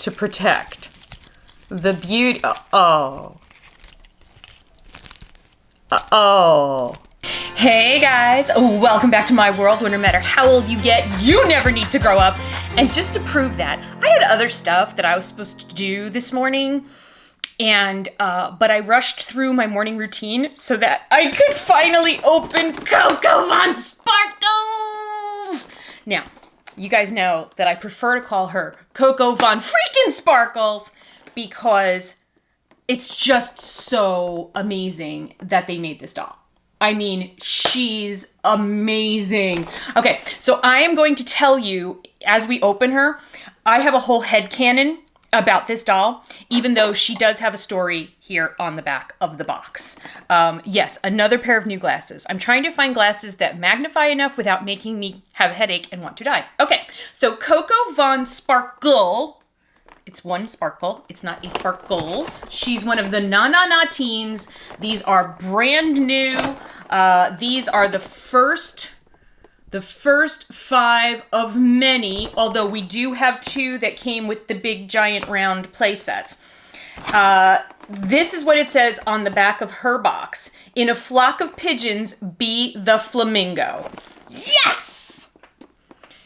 to protect the beauty. Oh. Hey guys, welcome back to my world where no matter how old you get, you never need to grow up. And just to prove that, I had other stuff that I was supposed to do this morning, and but I rushed through my morning routine so that I could finally open Coco Von Sparkle. Now, you guys know that I prefer to call her Coco Von freaking Sparkles because it's just so amazing that they made this doll. I mean, she's amazing. Okay, so I am going to tell you, as we open her, I have a whole headcanon about this doll, even though she does have a story here on the back of the box. Yes, another pair of new glasses. I'm trying to find glasses that magnify enough without making me have a headache and want to die. Okay, so Coco Von Sparkle. It's one sparkle. It's not a sparkles. She's one of the na teens. These are brand new. These are the first 5 of many, although we do have 2 that came with the big giant round play sets. This is what it says on the back of her box. In a flock of pigeons, be the flamingo. Yes!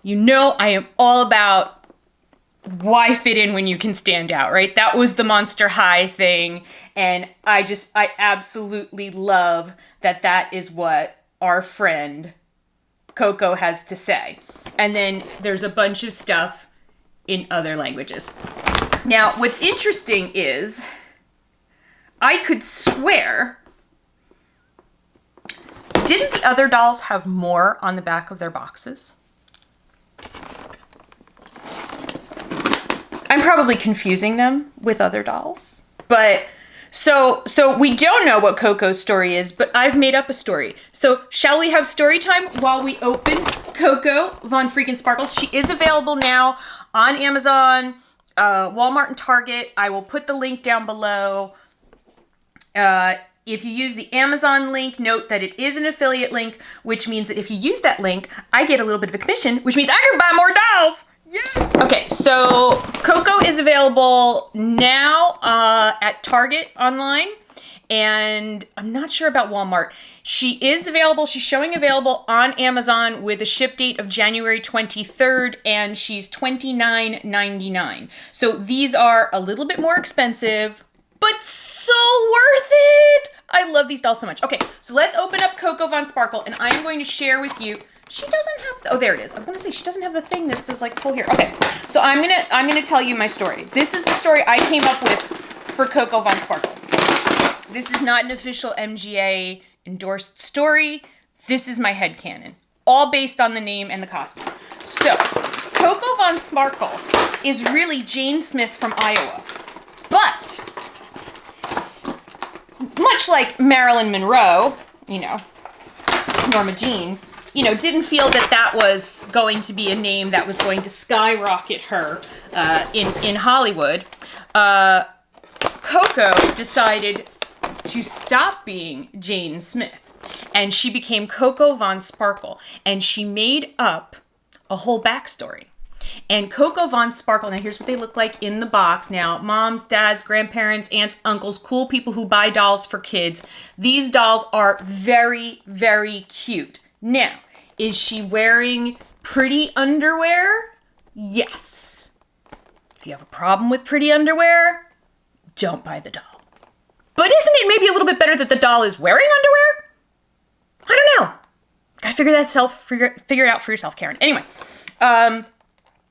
You know I am all about why fit in when you can stand out, right? That was the Monster High thing. And I absolutely love that is what our friend Coco has to say. And then there's a bunch of stuff in other languages. Now, what's interesting is I could swear, didn't the other dolls have more on the back of their boxes? I'm probably confusing them with other dolls, but so we don't know what Coco's story is, but I've made up a story. So shall we have story time while we open Coco Von freaking Sparkles? She is available now on Amazon, Walmart, and Target. I will put the link down below. If you use the Amazon link, note that it is an affiliate link, which means that if you use that link, I get a little bit of a commission, which means I can buy more dolls. Yeah. Okay, so Coco is available now at Target online, and I'm not sure about Walmart. She is available, she's showing available on Amazon with a ship date of January 23rd, and she's $29.99. So these are a little bit more expensive, but so worth it. I love these dolls so much. Okay, so let's open up Coco Von Sparkle, and I am going to share with you. She doesn't have, oh, there it is. I was gonna say, she doesn't have the thing that says like pull here. Okay, so I'm gonna tell you my story. This is the story I came up with for Coco Von Sparkle. This is not an official MGA endorsed story. This is my headcanon, all based on the name and the costume. So, Coco Von Sparkle is really Jane Smith from Iowa, but much like Marilyn Monroe, you know, Norma Jean, you know, didn't feel that was going to be a name that was going to skyrocket her in Hollywood. Coco decided to stop being Jane Smith, and she became Coco Von Sparkle, and she made up a whole backstory. And Coco Von Sparkle, now here's what they look like in the box. Now, moms, dads, grandparents, aunts, uncles, cool people who buy dolls for kids. These dolls are very, very cute. Now, is she wearing pretty underwear? Yes. If you have a problem with pretty underwear, don't buy the doll. But isn't it maybe a little bit better that the doll is wearing underwear? I don't know. Gotta figure it out for yourself, Karen. Anyway,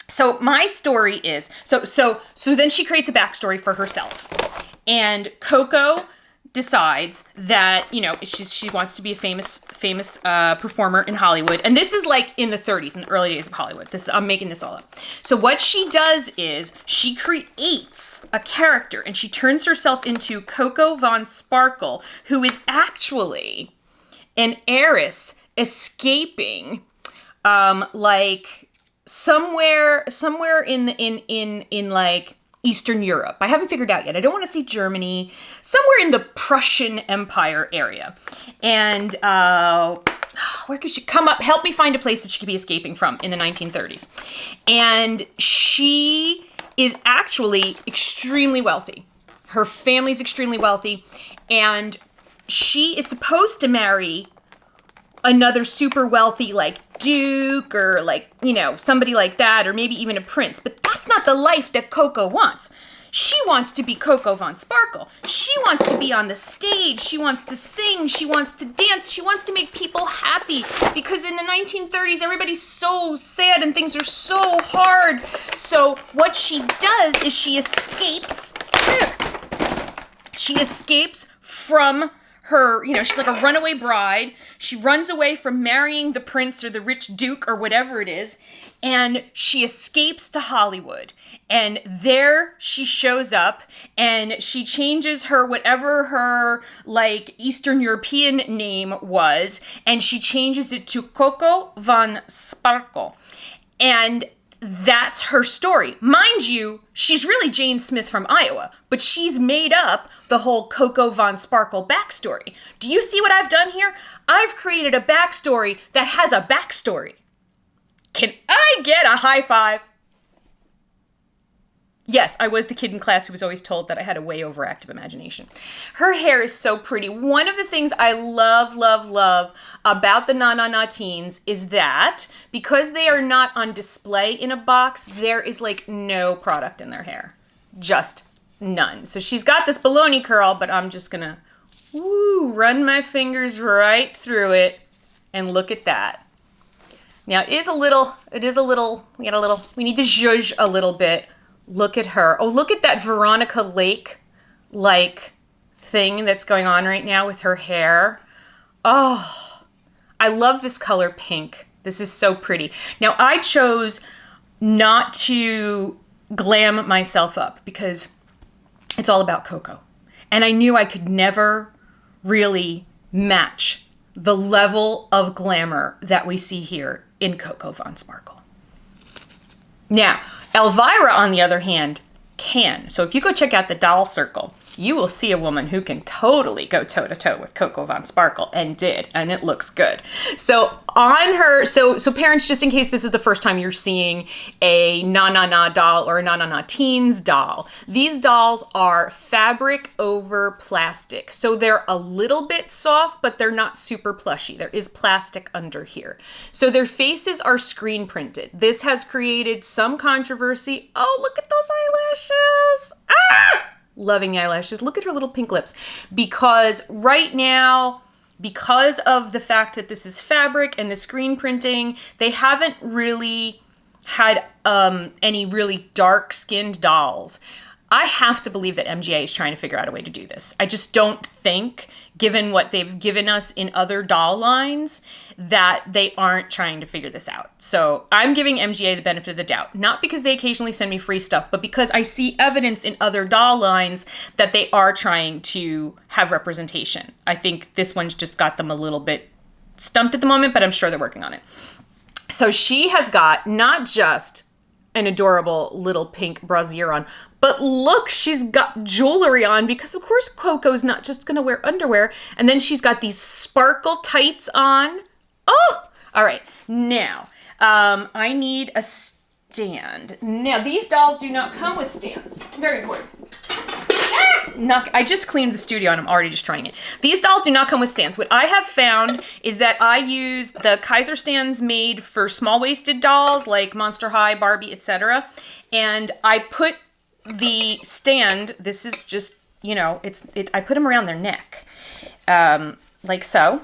so my story is, so then she creates a backstory for herself. And Coco decides that, you know, she wants to be a famous performer in Hollywood. And this is like in the 30s, in the early days of Hollywood. I'm making this all up. So what she does is she creates a character and she turns herself into Coco Von Sparkle, who is actually an heiress escaping like somewhere in like Eastern Europe. I haven't figured out yet. I don't want to say Germany. Somewhere in the Prussian Empire area. And where could she come up? Help me find a place that she could be escaping from in the 1930s. And she is actually extremely wealthy. Her family's extremely wealthy, and she is supposed to marry another super wealthy, like, duke or, like, you know, somebody like that, or maybe even a prince. But that's not the life that Coco wants. She wants to be Coco Von Sparkle. She wants to be on the stage. She wants to sing. She wants to dance. She wants to make people happy, because in the 1930s, everybody's so sad and things are so hard. So what she does is she escapes. She escapes from her, you know, she's like a runaway bride. She runs away from marrying the prince or the rich duke or whatever it is, and she escapes to Hollywood. And there she shows up, and she changes her, whatever her, like, Eastern European name was, and she changes it to Coco Von Sparkle. And that's her story. Mind you, she's really Jane Smith from Iowa, but she's made up the whole Coco Von Sparkle backstory. Do you see what I've done here? I've created a backstory that has a backstory. Can I get a high five? Yes, I was the kid in class who was always told that I had a way overactive imagination. Her hair is so pretty. One of the things I love, love, love about the Na Na Na Teens is that because they are not on display in a box, there is like no product in their hair. Just none. So she's got this baloney curl, but I'm just gonna run my fingers right through it and look at that. Now it is a little, we need to zhuzh a little bit. Look at her. Oh, look at that Veronica Lake-like thing that's going on right now with her hair. Oh, I love this color pink. This is so pretty. Now, I chose not to glam myself up because it's all about Coco. And I knew I could never really match the level of glamour that we see here in Coco Von Sparkle. Now, Elvira, on the other hand, can. So if you go check out the doll circle, you will see a woman who can totally go toe-to-toe with Coco Von Sparkle, and did, and it looks good. So on her, so parents, just in case this is the first time you're seeing a Na Na Na doll or a Na Na Na Teens doll, these dolls are fabric over plastic. So they're a little bit soft, but they're not super plushy. There is plastic under here. So their faces are screen printed. This has created some controversy. Oh, look at those eyelashes. Ah! Loving the eyelashes. Look at her little pink lips. Because right now, because of the fact that this is fabric and the screen printing, they haven't really had any really dark-skinned dolls. I have to believe that MGA is trying to figure out a way to do this. I just don't think, given what they've given us in other doll lines, that they aren't trying to figure this out. So I'm giving MGA the benefit of the doubt, not because they occasionally send me free stuff, but because I see evidence in other doll lines that they are trying to have representation. I think this one's just got them a little bit stumped at the moment, but I'm sure they're working on it. So she has got not just an adorable little pink brassiere on, but look, she's got jewelry on, because of course Coco's not just gonna wear underwear. And then she's got these sparkle tights on. Oh, all right. Now, I need a stand. Now, these dolls do not come with stands. Very important. I just cleaned the studio and I'm already destroying it. These dolls do not come with stands. What I have found is that I use the Kaiser stands made for small-waisted dolls like Monster High, Barbie, etc. And I put the stand, this is just, you know, I put them around their neck, like so.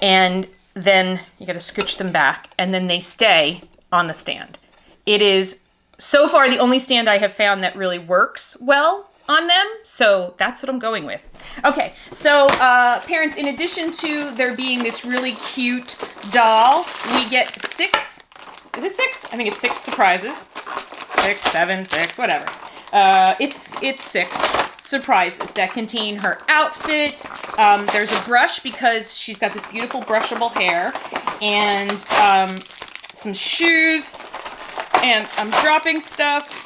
And then you gotta scooch them back, and then they stay on the stand. It is, so far, the only stand I have found that really works well on them, so that's what I'm going with. Okay, so parents, in addition to there being this really cute doll, we get 6, is it 6? I think it's 6 surprises. 6, 7, 6, whatever. It's 6 surprises that contain her outfit. There's a brush because she's got this beautiful brushable hair, and some shoes, and I'm dropping stuff.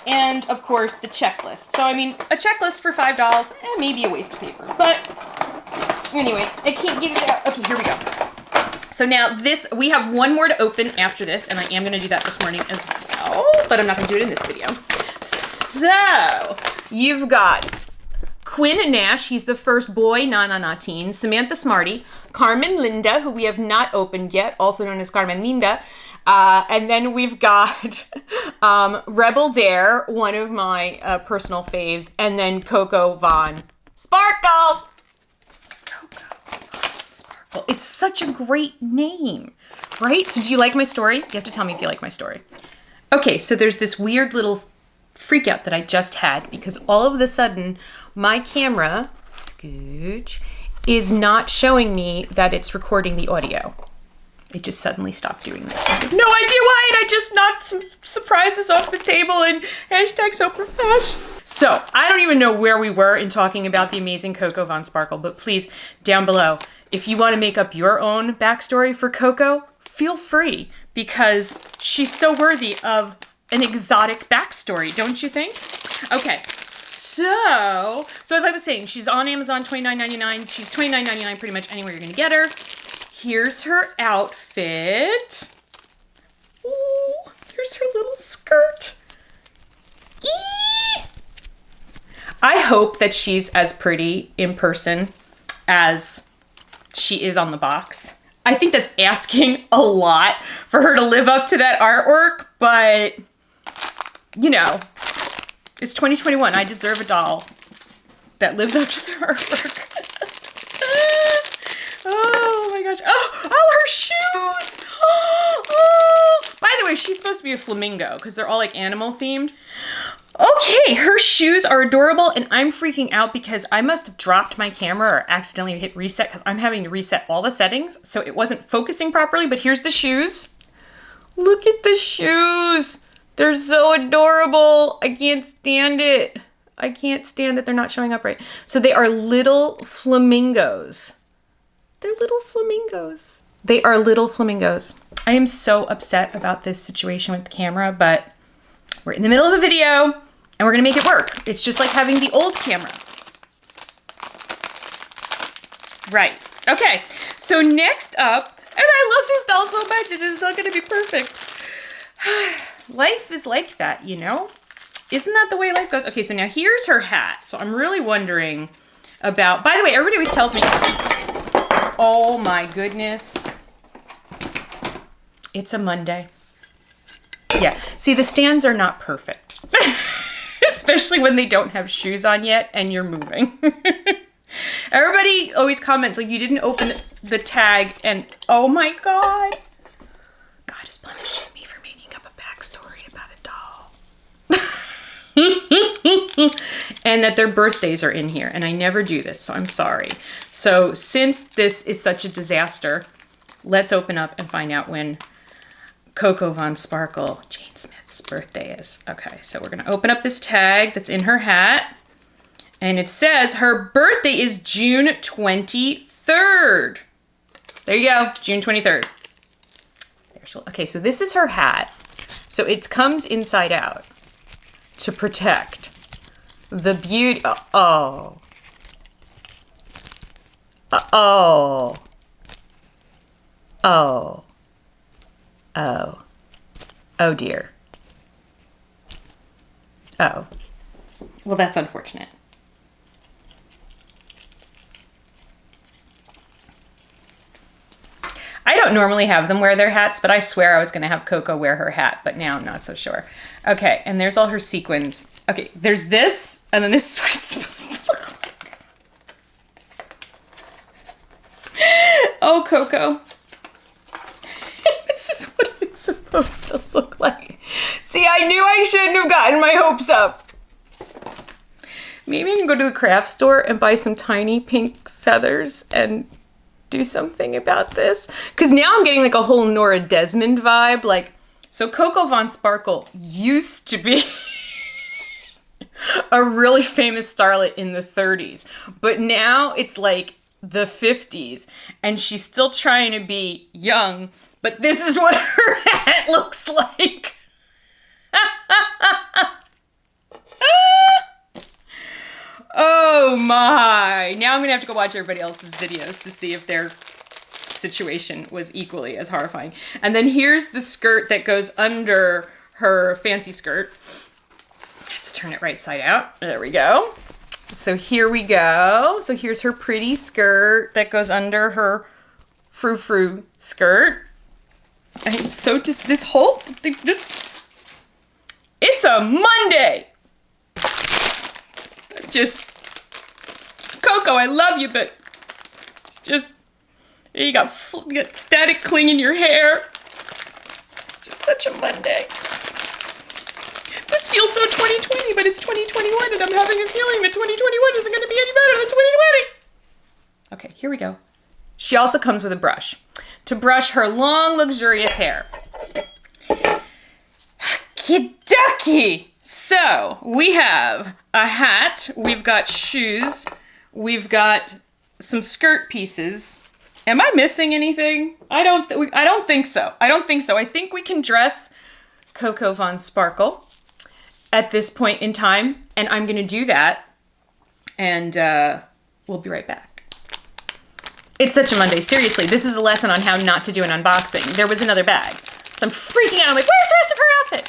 And of course the checklist. So I mean, a checklist for $5, maybe a waste of paper, but anyway, I can't get it out. Okay, here we go. So now this, we have one more to open after this, and I am gonna do that this morning as well, but I'm not gonna do it in this video. So, you've got Quinn Nash, he's the first boy, teen. Samantha Smarty, Carmen Linda, who we have not opened yet, also known as Carmen Linda. And then we've got Rebel Dare, one of my personal faves, and then Coco Von Sparkle. It's such a great name, right? So do you like my story? You have to tell me if you like my story. Okay, so there's this weird little freak out that I just had because all of a sudden my camera, scooch, is not showing me that it's recording the audio. It just suddenly stopped doing that. I have no idea why, and I just knocked some surprises off the table and #SoProfesh. So I don't even know where we were in talking about the amazing Coco Von Sparkle, but please, down below, if you want to make up your own backstory for Coco, feel free, because she's so worthy of an exotic backstory, don't you think? Okay, so as I was saying, she's on Amazon, $29.99. She's $29.99 pretty much anywhere you're gonna get her. Here's her outfit. Ooh, there's her little skirt. Eee! I hope that she's as pretty in person as she is on the box. I think that's asking a lot for her to live up to that artwork, but you know, it's 2021. I deserve a doll that lives up to their artwork. Oh my gosh. Oh, her shoes. Oh, by the way, she's supposed to be a flamingo because they're all like animal themed. Okay, her shoes are adorable, and I'm freaking out because I must have dropped my camera or accidentally hit reset because I'm having to reset all the settings, so it wasn't focusing properly, but here's the shoes. Look at the shoes. They're so adorable. I can't stand it. I can't stand that they're not showing up right. So they are little flamingos. They're little flamingos. They are little flamingos. I am so upset about this situation with the camera, but we're in the middle of a video and we're gonna make it work. It's just like having the old camera. Right, okay. So next up, and I love this doll so much, it is not gonna be perfect. Life is like that, you know? Isn't that the way life goes? Okay, so now here's her hat. So I'm really wondering about, by the way, everybody always tells me, oh my goodness, it's a Monday. Yeah, see, the stands are not perfect, especially when they don't have shoes on yet and you're moving. Everybody always comments, like, you didn't open the tag and, oh my God. God is punishing me for making up a backstory about a doll. And that their birthdays are in here, and I never do this, so I'm sorry. So since this is such a disaster, let's open up and find out when Coco Von Sparkle, Jane Smith's birthday is. Okay, so we're gonna open up this tag that's in her hat, and it says her birthday is June 23rd. There you go, June 23rd. Okay, so this is her hat. So it comes inside out to protect the beauty. Oh. Oh. Oh. Oh. Oh dear. Oh. Well, that's unfortunate. I don't normally have them wear their hats, but I swear I was going to have Coco wear her hat, but now I'm not so sure. Okay, and there's all her sequins. Okay, there's this, and then this is what it's supposed to look like. Oh, Coco. This is what it's supposed to look like. See, I knew I shouldn't have gotten my hopes up. Maybe I can go to the craft store and buy some tiny pink feathers and do something about this. Because now I'm getting like a whole Nora Desmond vibe. Like, so Coco Von Sparkle used to be a really famous starlet in the 30s. But now it's like the 50s. And she's still trying to be young. But this is what her hat looks like. Oh my. Now I'm going to have to go watch everybody else's videos to see if they're situation was equally as horrifying. And then here's the skirt that goes under her fancy skirt. Let's turn it right side out. There we go. So here we go. So here's her pretty skirt that goes under her frou-frou skirt. I'm so just, this whole thing, it's a Monday. Just, Coco, I love you, but just, you got static cling in your hair. Just such a Monday. This feels so 2020, but it's 2021, and I'm having a feeling that 2021 isn't going to be any better than 2020. Okay, here we go. She also comes with a brush to brush her long, luxurious hair. Okey-dokey. So, we have a hat, we've got shoes, we've got some skirt pieces. Am I missing anything? I don't think so. I think we can dress Coco Von Sparkle at this point in time, and I'm going to do that, and we'll be right back. It's such a Monday. Seriously, this is a lesson on how not to do an unboxing. There was another bag, so I'm freaking out. I'm like, where's the rest of her outfit?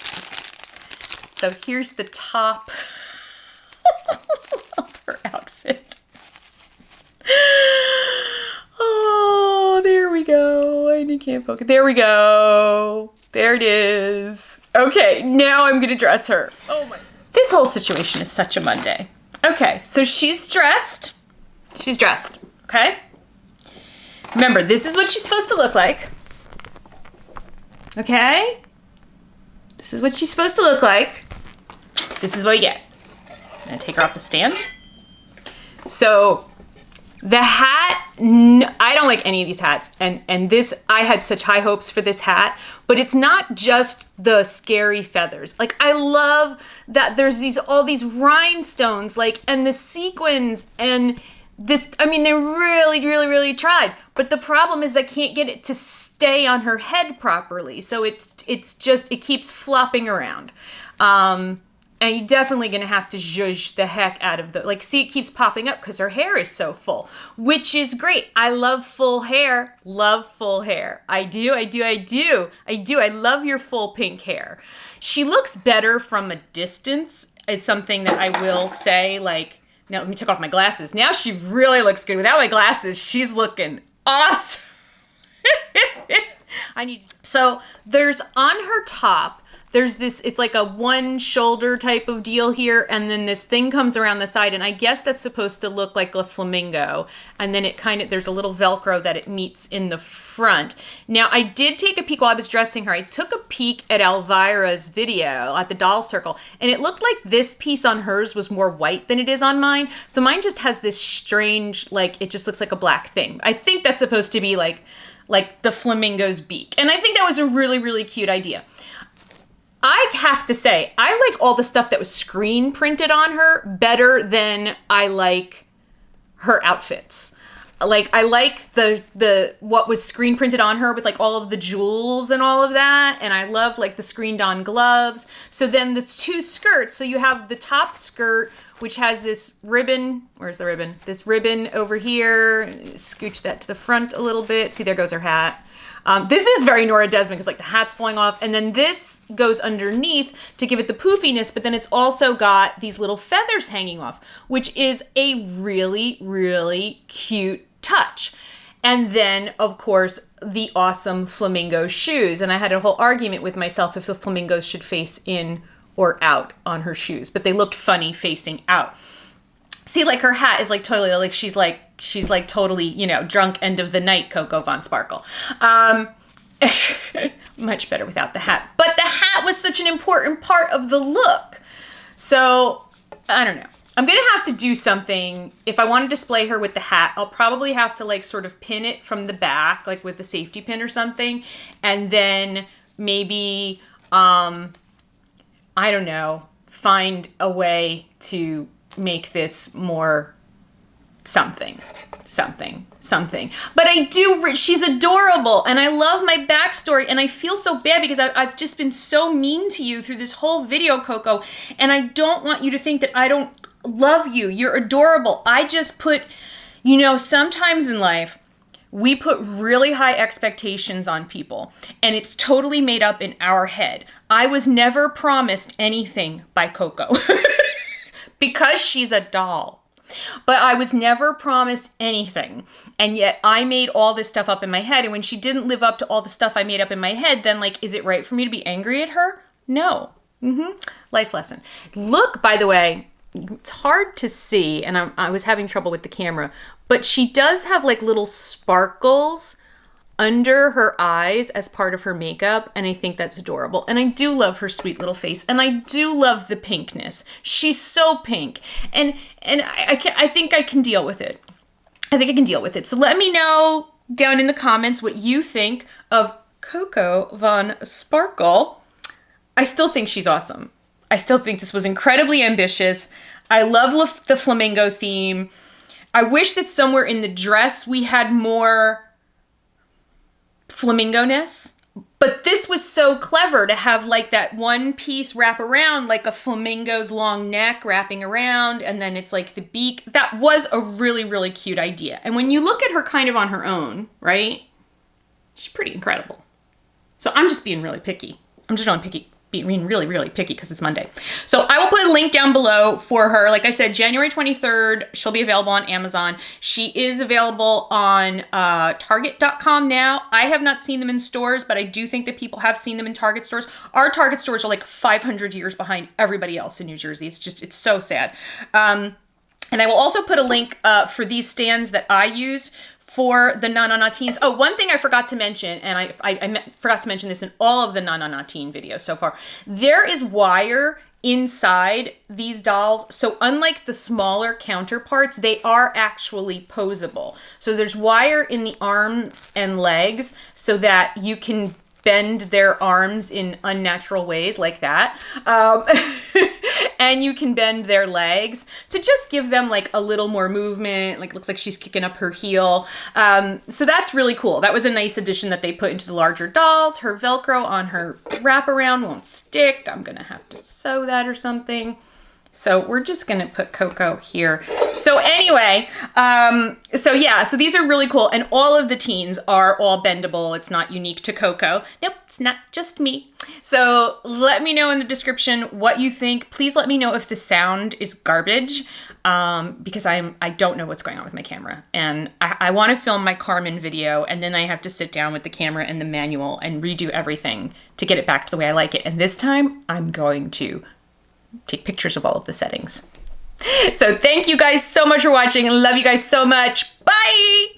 So here's the top of her outfit. Oh, there we go. I can't focus. There we go. There it is. Okay, now I'm gonna dress her. Oh my. This whole situation is such a Monday. Okay, so she's dressed. She's dressed, okay? Remember, this is what she's supposed to look like. Okay? This is what she's supposed to look like. This is what you get. I'm gonna take her off the stand. So, the hat, I don't like any of these hats, and this, I had such high hopes for this hat, but it's not just the scary feathers. Like, I love that there's all these rhinestones, like, and the sequins, and this, I mean, they really, really, really tried, but the problem is I can't get it to stay on her head properly, so it's just, it keeps flopping around. And you're definitely going to have to zhuzh the heck out of like, see, it keeps popping up because her hair is so full, which is great. I love full hair. Love full hair. I do. I love your full pink hair. She looks better from a distance, is something that I will say. Like, now let me take off my glasses. Now she really looks good. Without my glasses, she's looking awesome. So there's on her top, there's this, it's like a one shoulder type of deal here, and then this thing comes around the side, and I guess that's supposed to look like a flamingo, and then it kind of, there's a little Velcro that it meets in the front. Now, I did take a peek while I was dressing her. I took a peek at Elvira's video at the Doll Circle, and it looked like this piece on hers was more white than it is on mine, so mine just has this strange, like, it just looks like a black thing. I think that's supposed to be like the flamingo's beak, and I think that was a really, really cute idea. I have to say, I like all the stuff that was screen printed on her better than I like her outfits. Like, I like the what was screen printed on her with like all of the jewels and all of that, and I love like the screened on gloves. So then the two skirts, so you have the top skirt, which has this ribbon. Where's the ribbon? This ribbon over here. Scooch that to the front a little bit. See, there goes her hat. This is very Nora Desmond because like the hat's falling off, and then this goes underneath to give it the poofiness, but then it's also got these little feathers hanging off, which is a really, really cute touch. And then, of course, the awesome flamingo shoes. And I had a whole argument with myself if the flamingos should face in or out on her shoes, but they looked funny facing out. See, like her hat is like totally, like she's like totally, you know, drunk end of the night Coco Von Sparkle. Much better without the hat. But the hat was such an important part of the look. So, I don't know. I'm going to have to do something. If I want to display her with the hat, I'll probably have to like sort of pin it from the back, like with a safety pin or something. And then maybe, I don't know, find a way to make this more something. But I do, she's adorable, and I love my backstory, and I feel so bad because I've just been so mean to you through this whole video, Coco, and I don't want you to think that I don't love you. You're adorable. I just put, you know, sometimes in life, we put really high expectations on people, and it's totally made up in our head. I was never promised anything by Coco because she's a doll. But I was never promised anything. And yet I made all this stuff up in my head. And when she didn't live up to all the stuff I made up in my head, then like, is it right for me to be angry at her? No. Life lesson. Look, by the way, it's hard to see, and I was having trouble with the camera, but she does have like little sparkles under her eyes as part of her makeup, and I think that's adorable. And I do love her sweet little face, and I do love the pinkness. She's so pink, and I think I can deal with it. I think I can deal with it. So let me know down in the comments what you think of Coco Von Sparkle. I still think she's awesome. I still think this was incredibly ambitious. I love the flamingo theme. I wish that somewhere in the dress we had more flamingo-ness, but this was so clever to have like that one piece wrap around like a flamingo's long neck wrapping around, and then it's like the beak. That was a really, really cute idea. And when you look at her kind of on her own, right, she's pretty incredible. So I'm just being really picky. I'm just being really, really picky because it's Monday. So I will put a link down below for her. Like I said, January 23rd, she'll be available on Amazon. She is available on Target.com now. I have not seen them in stores, but I do think that people have seen them in Target stores. Our Target stores are like 500 years behind everybody else in New Jersey. It's so sad. And I will also put a link for these stands that I use for the Na Na Na Teens. Oh, one thing I forgot to mention, and I forgot to mention this in all of the Na Na Na Teen videos so far, there is wire inside these dolls. So unlike the smaller counterparts, they are actually posable. So there's wire in the arms and legs so that you can bend their arms in unnatural ways like that. And you can bend their legs to just give them like a little more movement. Like, looks like she's kicking up her heel. So that's really cool. That was a nice addition that they put into the larger dolls. Her Velcro on her wraparound won't stick. I'm gonna have to sew that or something. So we're just gonna put Coco here. So anyway, so these are really cool, and all of the teens are all bendable. It's not unique to Coco. Nope, it's not just me. So let me know in the description what you think. Please let me know if the sound is garbage, because I don't know what's going on with my camera, and I want to film my Carmen video, and then I have to sit down with the camera and the manual and redo everything to get it back to the way I like it. And this time I'm going to take pictures of all of the settings. So thank you guys so much for watching. I love you guys so much. Bye!